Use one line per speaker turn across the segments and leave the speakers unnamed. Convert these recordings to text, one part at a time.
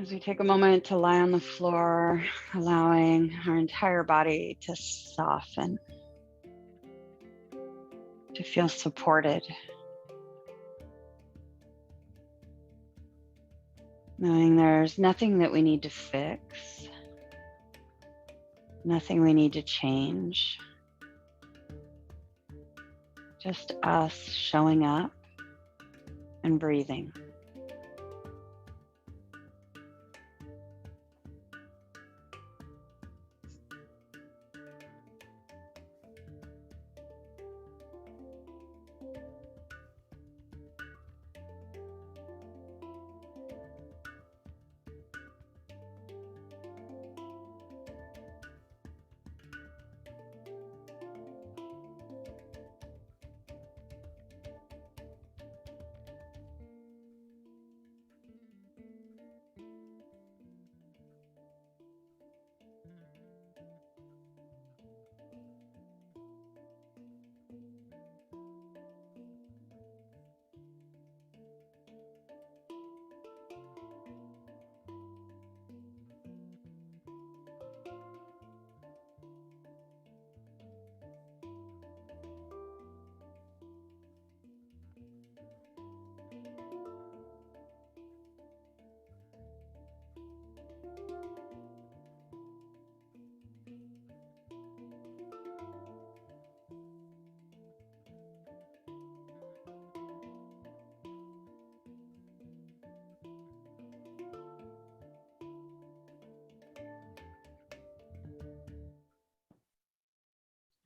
As we take a moment to lie on the floor, allowing our entire body to soften, to feel supported, knowing there's nothing that we need to fix, nothing we need to change, just us showing up and breathing.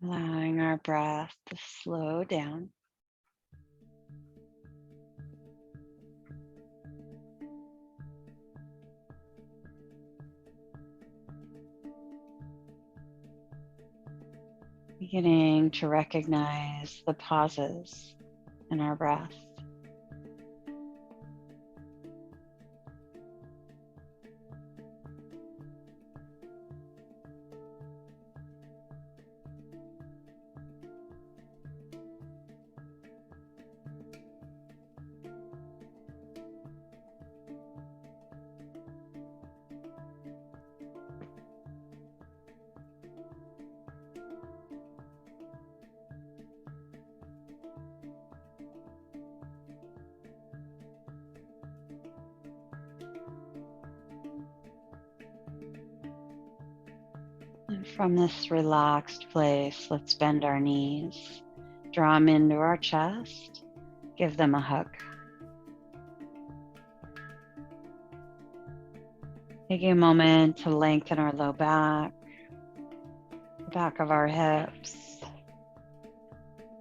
Allowing our breath to slow down. Beginning to recognize the pauses in our breath. And from this relaxed place, let's bend our knees, draw them into our chest, give them a hug. Taking a moment to lengthen our low back, the back of our hips,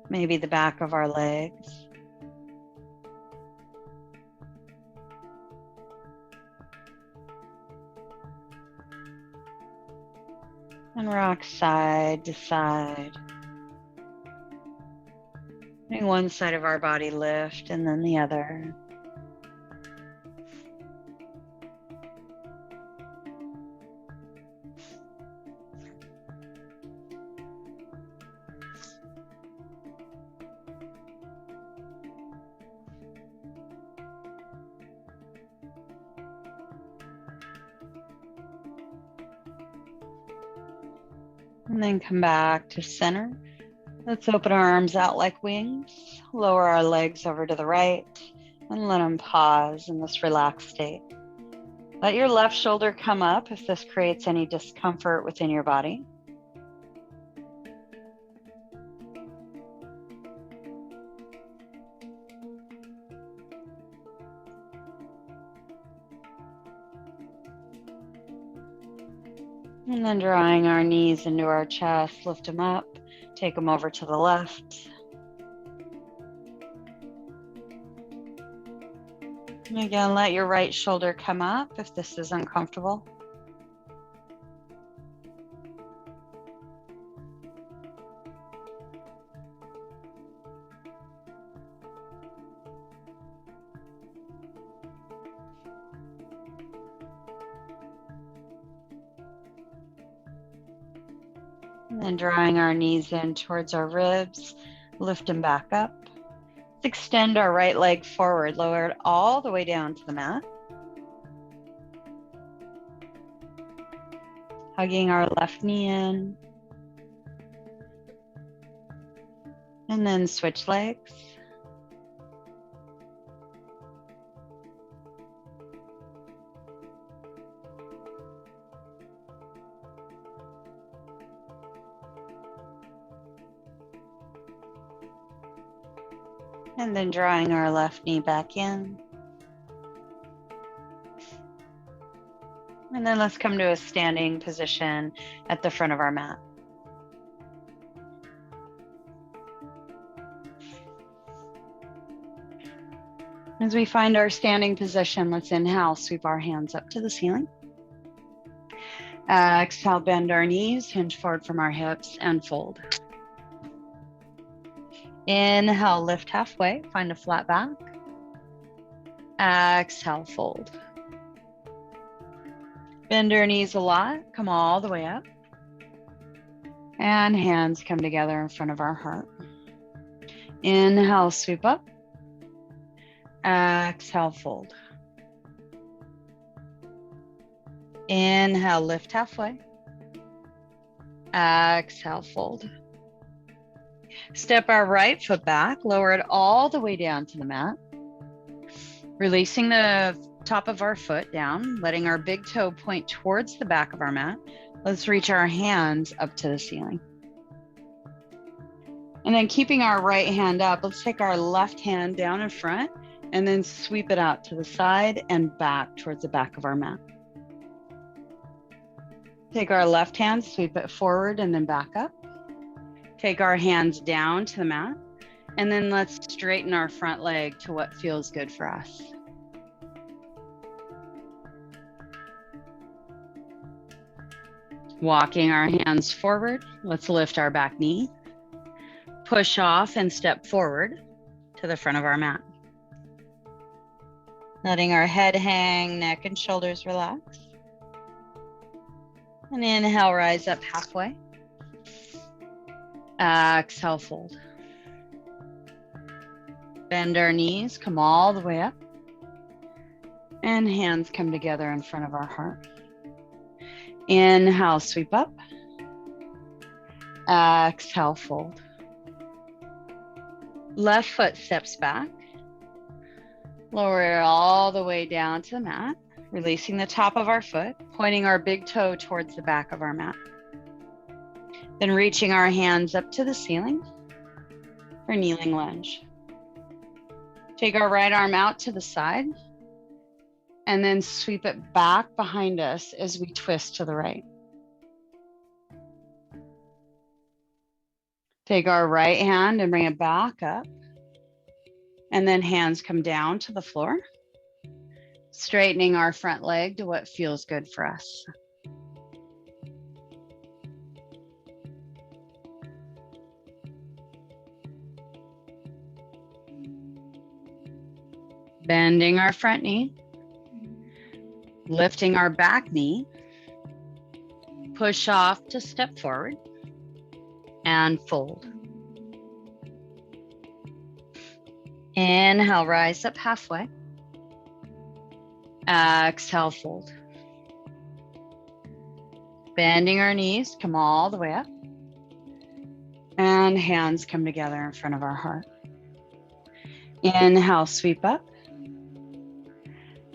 maybe the back of our legs. And rock side to side. Letting one side of our body lift and then the other. And then come back to center. Let's open our arms out like wings, lower our legs over to the right, and let them pause in this relaxed state. Let your left shoulder come up if this creates any discomfort within your body. And then drawing our knees into our chest, lift them up, take them over to the left. And again, let your right shoulder come up if this is uncomfortable. And then drawing our knees in towards our ribs, lift them back up. Let's extend our right leg forward, lower it all the way down to the mat. Hugging our left knee in. And then switch legs. And then drawing our left knee back in. And then let's come to a standing position at the front of our mat. As we find our standing position, let's inhale, sweep our hands up to the ceiling. Exhale, bend our knees, hinge forward from our hips, and fold. Inhale, lift halfway, find a flat back. Exhale, fold. Bend our knees a lot, come all the way up. And hands come together in front of our heart. Inhale, sweep up. Exhale, fold. Inhale, lift halfway. Exhale, fold. Step our right foot back, lower it all the way down to the mat. Releasing the top of our foot down, letting our big toe point towards the back of our mat. Let's reach our hands up to the ceiling. And then keeping our right hand up, let's take our left hand down in front and then sweep it out to the side and back towards the back of our mat. Take our left hand, sweep it forward and then back up. Take our hands down to the mat, and then let's straighten our front leg to what feels good for us. Walking our hands forward, let's lift our back knee, push off and step forward to the front of our mat. Letting our head hang, neck and shoulders relax. And inhale, rise up halfway. Exhale, fold. Bend our knees, come all the way up. And hands come together in front of our heart. Inhale, sweep up. Exhale, fold. Left foot steps back. Lower it all the way down to the mat, releasing the top of our foot, pointing our big toe towards the back of our mat. Then reaching our hands up to the ceiling for kneeling lunge. Take our right arm out to the side and then sweep it back behind us as we twist to the right. Take our right hand and bring it back up. And then hands come down to the floor, straightening our front leg to what feels good for us. Bending our front knee, lifting our back knee, push off to step forward and fold. Inhale, rise up halfway. Exhale, fold. Bending our knees, come all the way up. And hands come together in front of our heart. Inhale, sweep up.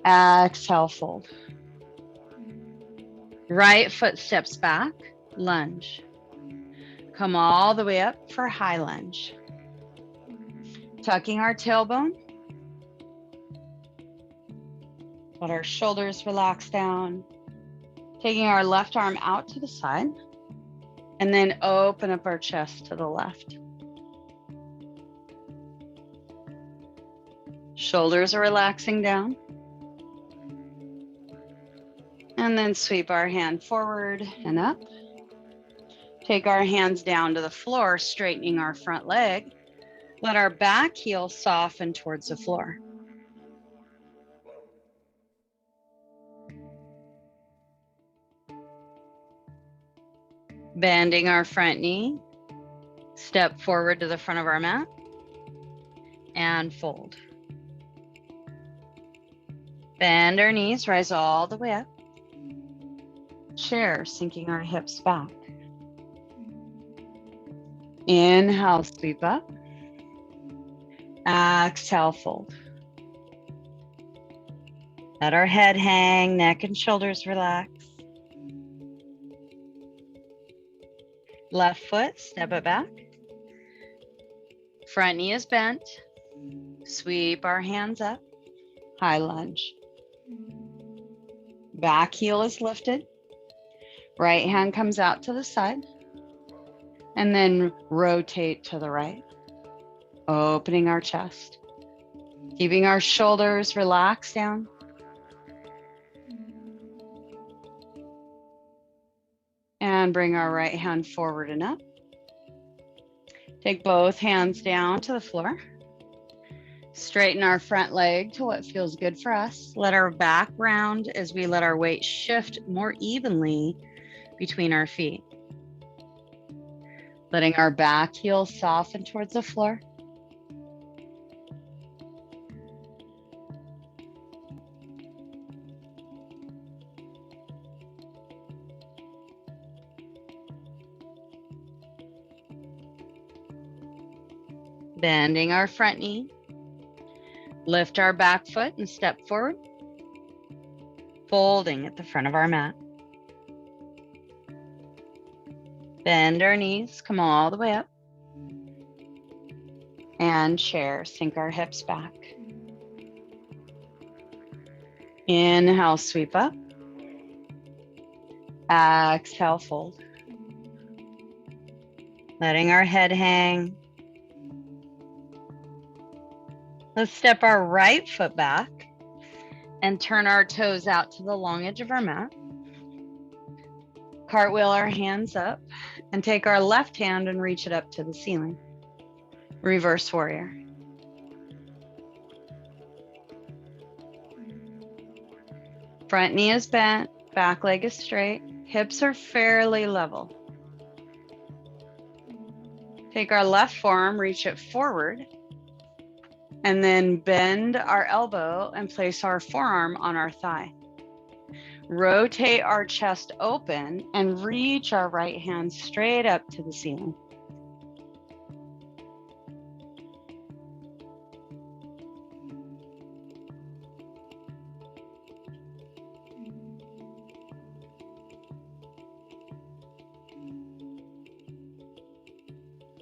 Exhale, fold. Right foot steps back, lunge. Come all the way up for high lunge. Tucking our tailbone. Let our shoulders relax down. Taking our left arm out to the side. And then open up our chest to the left. Shoulders are relaxing down. And then sweep our hand forward and up. Take our hands down to the floor, straightening our front leg. Let our back heel soften towards the floor. Bending our front knee, step forward to the front of our mat, and fold. Bend our knees, rise all the way up. Chair, sinking our hips back. Inhale, sweep up. Exhale, fold. Let our head hang, neck and shoulders relax. Left foot, step it back. Front knee is bent. Sweep our hands up. High lunge. Back heel is lifted. Right hand comes out to the side. And then rotate to the right. Opening our chest. Keeping our shoulders relaxed down. And bring our right hand forward and up. Take both hands down to the floor. Straighten our front leg to what feels good for us. Let our back round as we let our weight shift more evenly between our feet. Letting our back heel soften towards the floor. Bending our front knee. Lift our back foot and step forward. Folding at the front of our mat. Bend our knees, come all the way up. And chair, sink our hips back. Inhale, sweep up. Exhale, fold. Letting our head hang. Let's step our right foot back and turn our toes out to the long edge of our mat. Cartwheel our hands up and take our left hand and reach it up to the ceiling. Reverse warrior. Front knee is bent, back leg is straight, hips are fairly level. Take our left forearm, reach it forward, and then bend our elbow and place our forearm on our thigh. Rotate our chest open and reach our right hand straight up to the ceiling.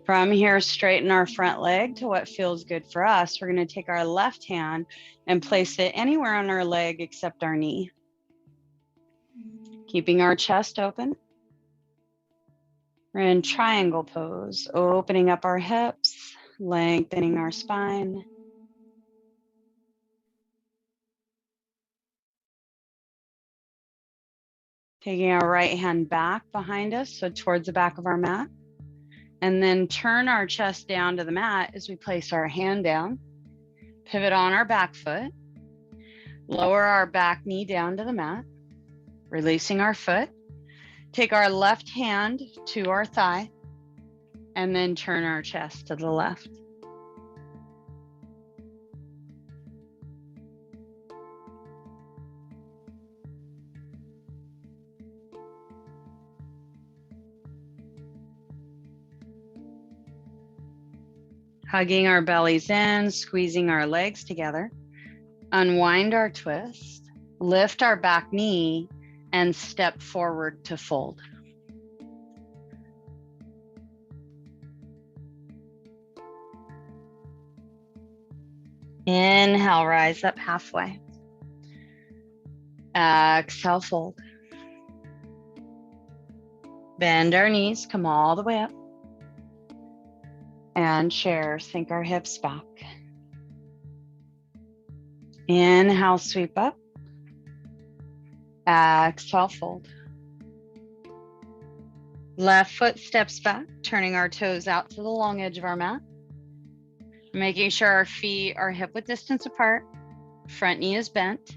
From here, straighten our front leg to what feels good for us. We're going to take our left hand and place it anywhere on our leg except our knee. Keeping our chest open. We're in triangle pose, opening up our hips, lengthening our spine. Taking our right hand back behind us, so towards the back of our mat. And then turn our chest down to the mat as we place our hand down. Pivot on our back foot. Lower our back knee down to the mat. Releasing our foot. Take our left hand to our thigh. And then turn our chest to the left. Hugging our bellies in, squeezing our legs together. Unwind our twist, lift our back knee, and step forward to fold. Inhale, rise up halfway. Exhale, fold. Bend our knees, come all the way up. And chair, sink our hips back. Inhale, sweep up. Exhale, fold. Left foot steps back, turning our toes out to the long edge of our mat. Making sure our feet are hip width distance apart. Front knee is bent.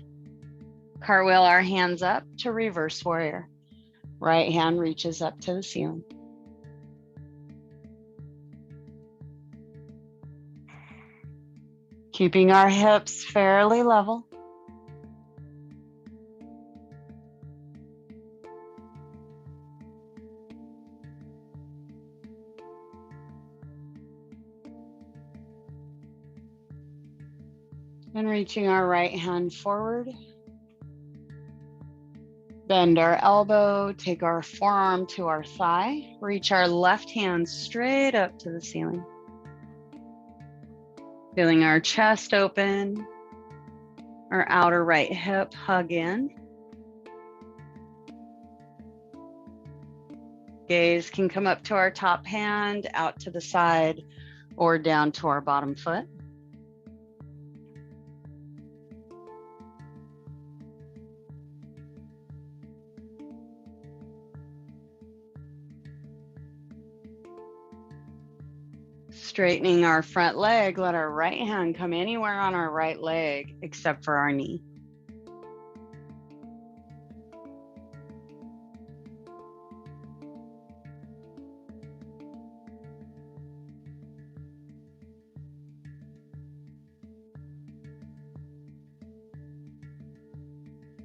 Cartwheel our hands up to reverse warrior. Right hand reaches up to the ceiling. Keeping our hips fairly level. And reaching our right hand forward. Bend our elbow, take our forearm to our thigh, reach our left hand straight up to the ceiling. Feeling our chest open, our outer right hip hug in. Gaze can come up to our top hand, out to the side, or down to our bottom foot. Straightening our front leg, let our right hand come anywhere on our right leg except for our knee.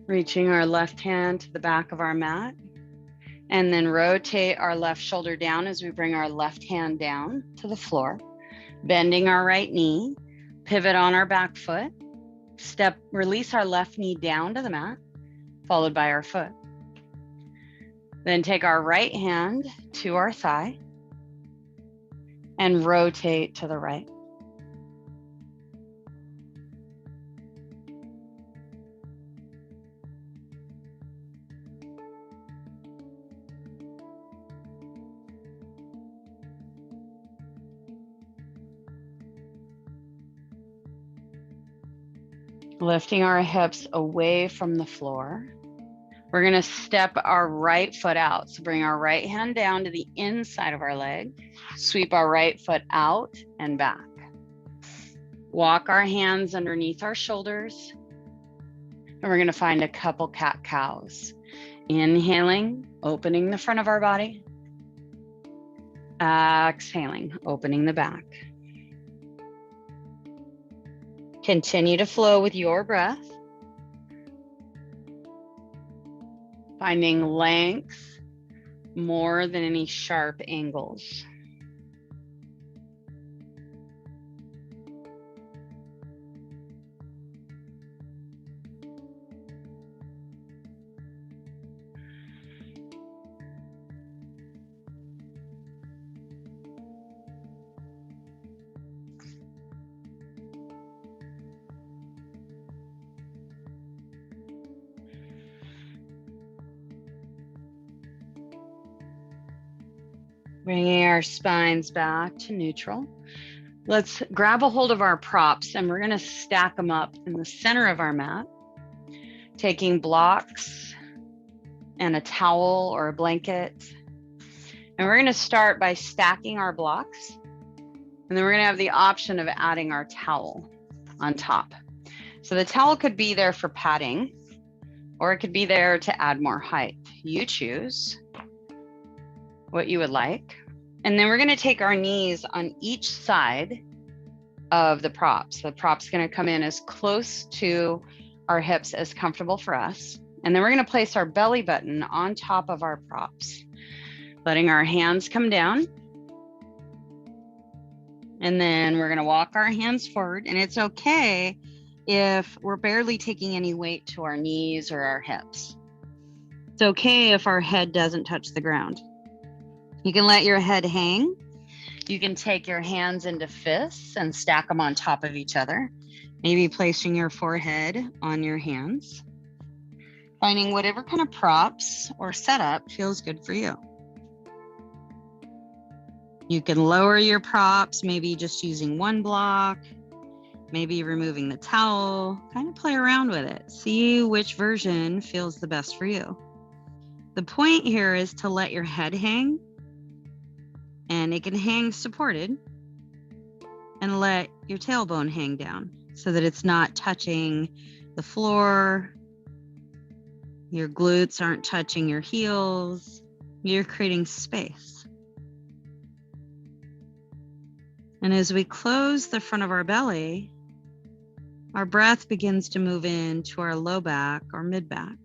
Reaching our left hand to the back of our mat, and then rotate our left shoulder down as we bring our left hand down to the floor, bending our right knee, pivot on our back foot, release our left knee down to the mat, followed by our foot. Then take our right hand to our thigh and rotate to the right. Lifting our hips away from the floor. We're going to step our right foot out. So bring our right hand down to the inside of our leg. Sweep our right foot out and back. Walk our hands underneath our shoulders. And we're going to find a couple cat-cows. Inhaling, opening the front of our body. Exhaling, opening the back. Continue to flow with your breath. Finding length more than any sharp angles. Bringing our spines back to neutral. Let's grab a hold of our props and we're going to stack them up in the center of our mat, taking blocks and a towel or a blanket. And we're going to start by stacking our blocks. And then we're going to have the option of adding our towel on top. So the towel could be there for padding, or it could be there to add more height. You choose what you would like. And then we're going to take our knees on each side of the props. The prop's going to come in as close to our hips as comfortable for us. And then we're going to place our belly button on top of our props, letting our hands come down. And then we're going to walk our hands forward. And it's okay if we're barely taking any weight to our knees or our hips. It's okay if our head doesn't touch the ground. You can let your head hang. You can take your hands into fists and stack them on top of each other. Maybe placing your forehead on your hands. Finding whatever kind of props or setup feels good for you. You can lower your props, maybe just using one block, maybe removing the towel, kind of play around with it. See which version feels the best for you. The point here is to let your head hang, and it can hang supported, and let your tailbone hang down so that it's not touching the floor. Your glutes aren't touching your heels. You're creating space. And as we close the front of our belly, our breath begins to move into our low back or mid back.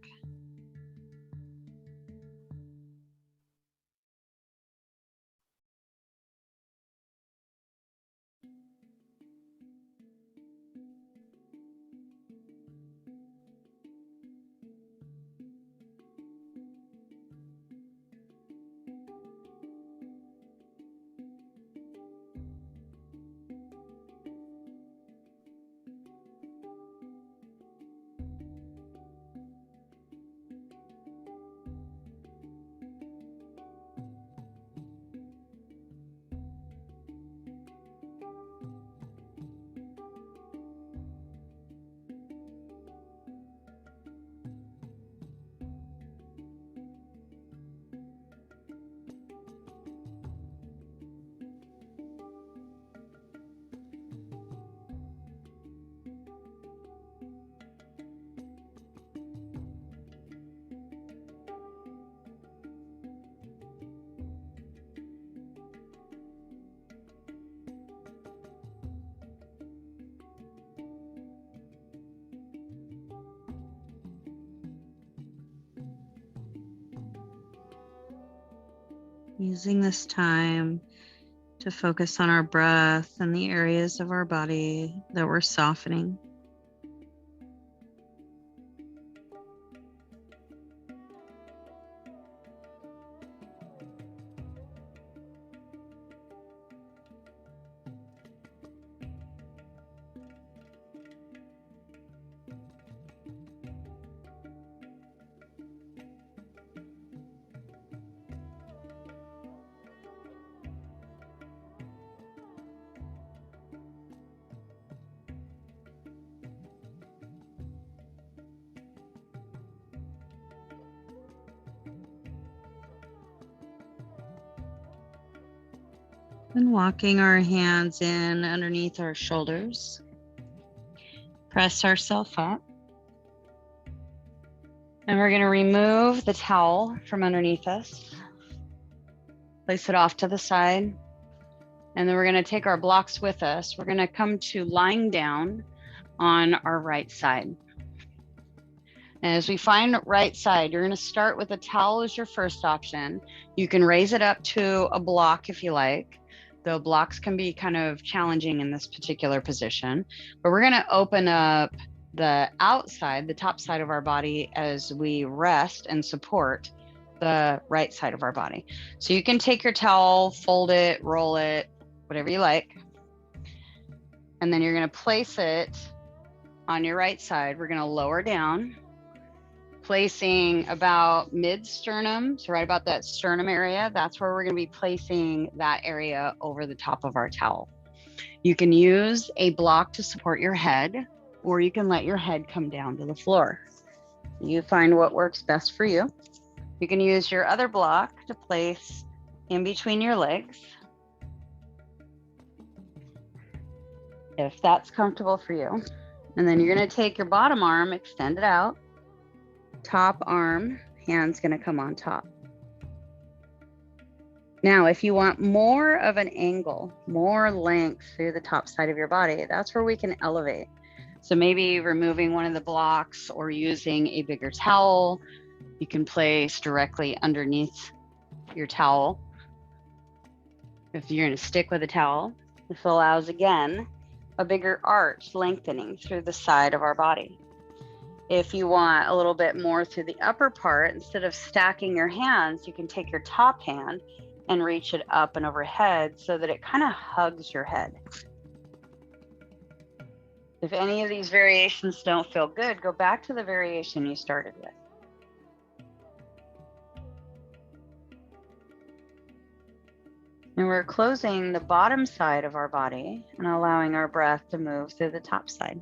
Using this time to focus on our breath and the areas of our body that we're softening. And walking our hands in underneath our shoulders. Press ourselves up. And we're going to remove the towel from underneath us. Place it off to the side. And then we're going to take our blocks with us. We're going to come to lying down on our right side. And as we find right side, you're going to start with a towel as your first option. You can raise it up to a block if you like. The blocks can be kind of challenging in this particular position, but we're going to open up the outside, the top side of our body as we rest and support the right side of our body. So you can take your towel, fold it, roll it, whatever you like. And then you're going to place it on your right side. We're going to lower down, placing about mid-sternum, so right about that sternum area. That's where we're going to be placing that area over the top of our towel. You can use a block to support your head, or you can let your head come down to the floor. You find what works best for you. You can use your other block to place in between your legs, if that's comfortable for you. And then you're going to take your bottom arm, extend it out. Top arm, hand's going to come on top. Now, if you want more of an angle, more length through the top side of your body, that's where we can elevate. So maybe removing one of the blocks or using a bigger towel, you can place directly underneath your towel. If you're going to stick with a towel, this allows, again, a bigger arch lengthening through the side of our body. If you want a little bit more through the upper part, instead of stacking your hands, you can take your top hand and reach it up and overhead so that it kind of hugs your head. If any of these variations don't feel good, go back to the variation you started with. And we're closing the bottom side of our body and allowing our breath to move through the top side.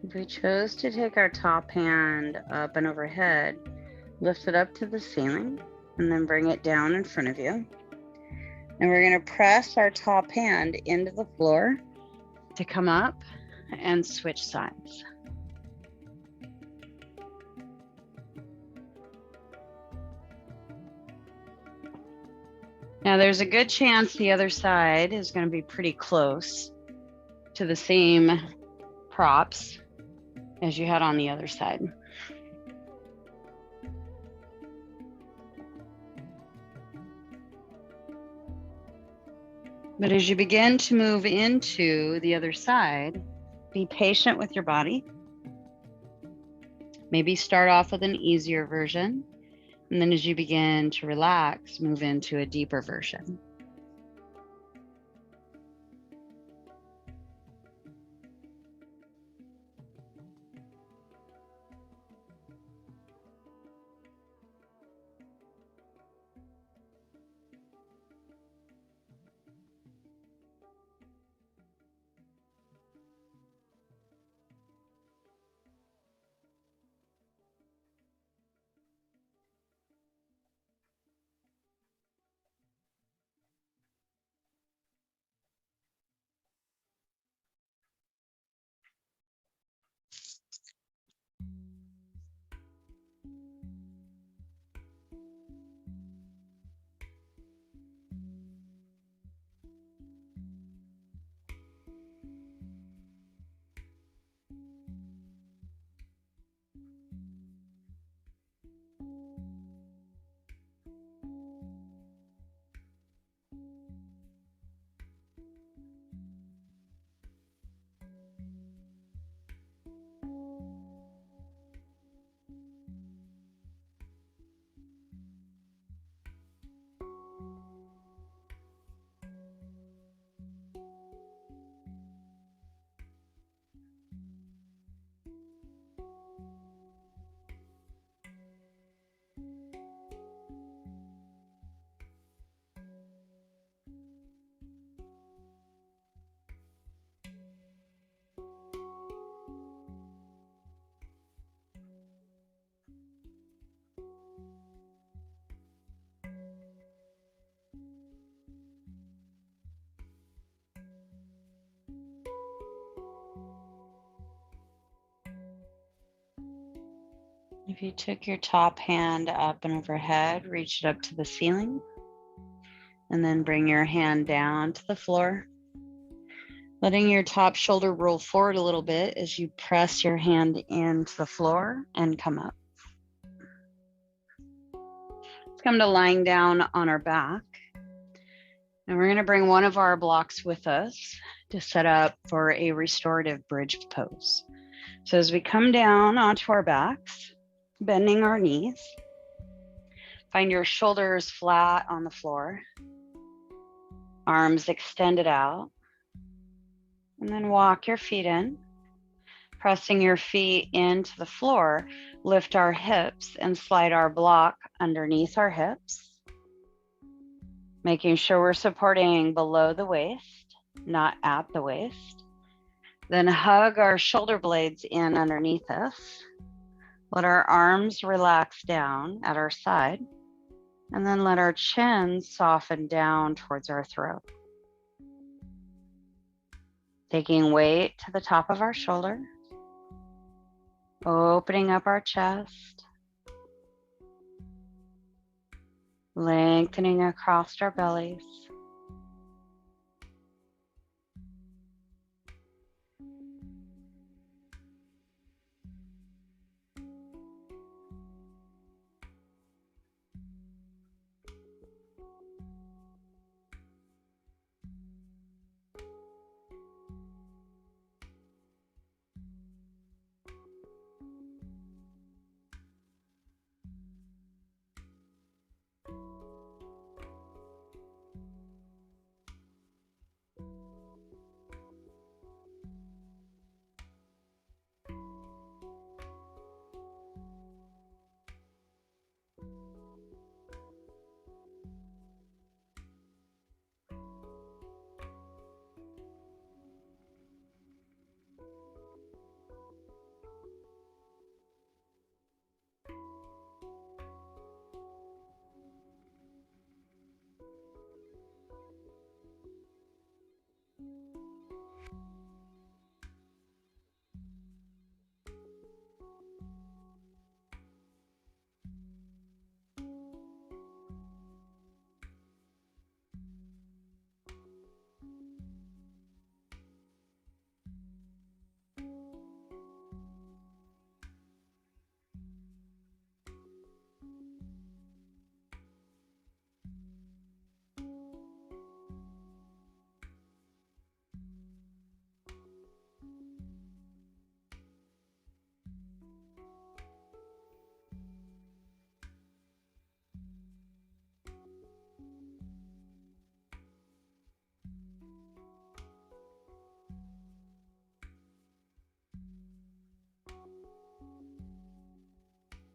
If we chose to take our top hand up and overhead, lift it up to the ceiling and then bring it down in front of you. And we're going to press our top hand into the floor to come up and switch sides. Now there's a good chance the other side is going to be pretty close to the same props as you had on the other side. But as you begin to move into the other side, be patient with your body. Maybe start off with an easier version. And then as you begin to relax, move into a deeper version. If you took your top hand up and overhead, reach it up to the ceiling, and then bring your hand down to the floor, letting your top shoulder roll forward a little bit as you press your hand into the floor and come up. Let's come to lying down on our back. And we're going to bring one of our blocks with us to set up for a restorative bridge pose. So as we come down onto our backs, bending our knees, find your shoulders flat on the floor, arms extended out, and then walk your feet in, pressing your feet into the floor, lift our hips and slide our block underneath our hips, making sure we're supporting below the waist, not at the waist. Then hug our shoulder blades in underneath us. Let our arms relax down at our side, and then let our chin soften down towards our throat. Taking weight to the top of our shoulder, opening up our chest, lengthening across our bellies.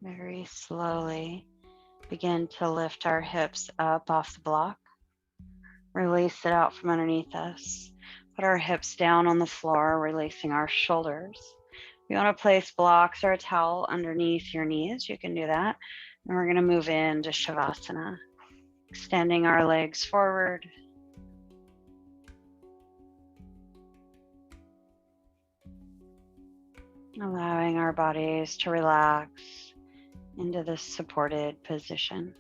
Very slowly begin to lift our hips up off the block. Release it out from underneath us. Put our hips down on the floor, releasing our shoulders. If you want to place blocks or a towel underneath your knees, you can do that. And we're going to move into Shavasana, extending our legs forward. Allowing our bodies to relax into this supported position.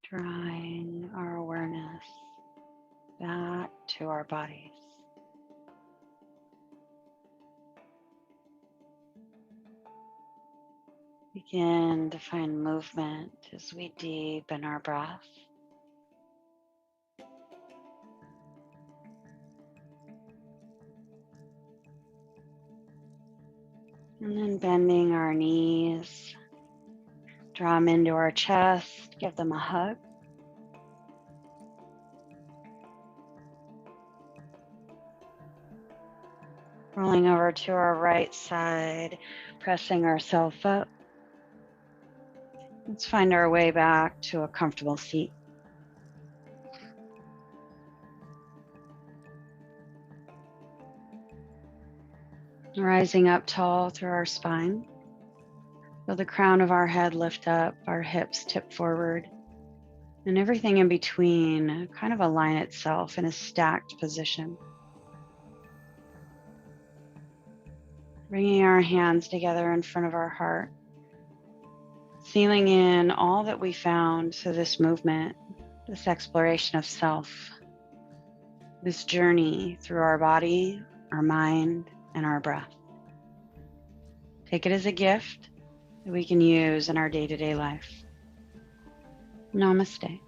drawing our awareness back to our bodies. Begin to find movement as we deepen our breath. And then bending our knees, draw them into our chest, give them a hug. Rolling over to our right side, pressing ourselves up. Let's find our way back to a comfortable seat. Rising up tall through our spine. Feel the crown of our head lift up, our hips tip forward, and everything in between kind of align itself in a stacked position. Bringing our hands together in front of our heart, sealing in all that we found through this movement, this exploration of self, this journey through our body, our mind, and our breath. Take it as a gift that we can use in our day-to-day life. Namaste.